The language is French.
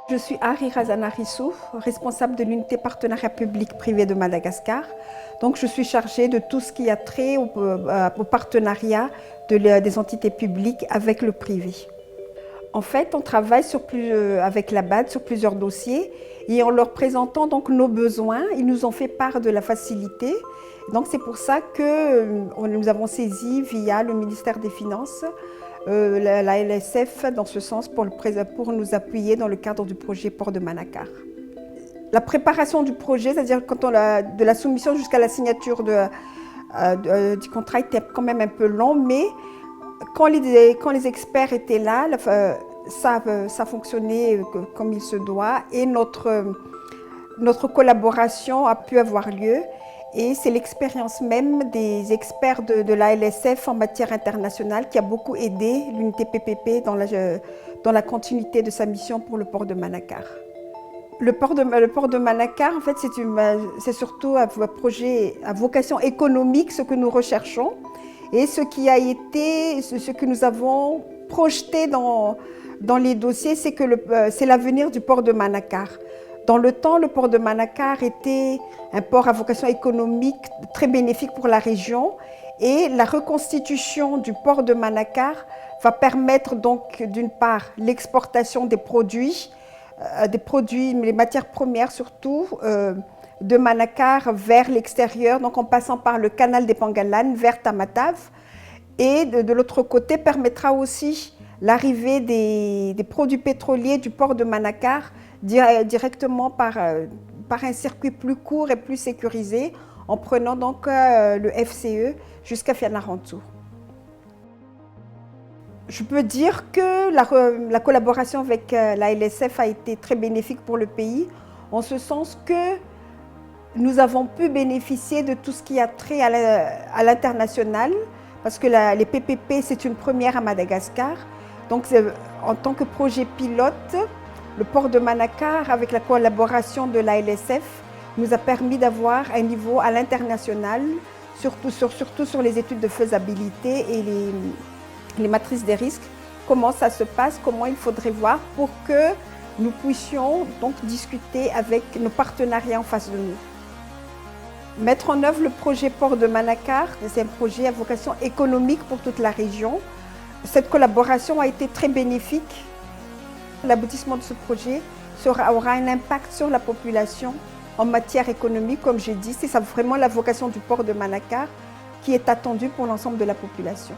Je suis Ari Razanarissou, responsable de l'unité partenariat public-privé de Madagascar. Donc, je suis chargée de tout ce qui a trait au partenariat des entités publiques avec le privé. En fait, on travaille avec la BAD sur plusieurs dossiers et en leur présentant donc nos besoins, ils nous ont fait part de la facilité. Donc, c'est pour ça que nous avons saisi via le ministère des Finances la LSF dans ce sens pour nous appuyer dans le cadre du projet Port de Manakar. La préparation du projet, c'est-à-dire de la soumission jusqu'à la signature du contrat était quand même un peu long, mais quand les experts étaient là, ça fonctionnait comme il se doit et notre collaboration a pu avoir lieu. Et c'est l'expérience même des experts de la LSF en matière internationale qui a beaucoup aidé l'unité PPP dans la continuité de sa mission pour le port de Manakar. Le port de Manakar, en fait, c'est surtout un projet à vocation économique, ce que nous recherchons. Et ce que nous avons projeté dans les dossiers, c'est l'avenir du port de Manakar. Dans le temps, le port de Manakar était un port à vocation économique très bénéfique pour la région et la reconstitution du port de Manakar va permettre donc d'une part l'exportation des produits, les matières premières surtout, de Manakar vers l'extérieur, donc en passant par le canal des Pangalan vers Tamatave. Et de l'autre côté, permettra aussi l'arrivée des produits pétroliers du port de Manakar directement par un circuit plus court et plus sécurisé, en prenant donc le FCE jusqu'à Fianarantsoa. Je peux dire que la collaboration avec la LSF a été très bénéfique pour le pays, en ce sens que nous avons pu bénéficier de tout ce qui a trait à l'international, parce que les PPP, c'est une première à Madagascar. Donc, en tant que projet pilote, le port de Manakar, avec la collaboration de la LSF, nous a permis d'avoir un niveau à l'international, surtout sur les études de faisabilité et les matrices des risques, comment ça se passe, comment il faudrait voir pour que nous puissions donc discuter avec nos partenariats en face de nous. Mettre en œuvre le projet Port de Manakar, c'est un projet à vocation économique pour toute la région. Cette collaboration a été très bénéfique. L'aboutissement de ce projet aura un impact sur la population en matière économique, comme j'ai dit. C'est vraiment la vocation du port de Manakar qui est attendue pour l'ensemble de la population.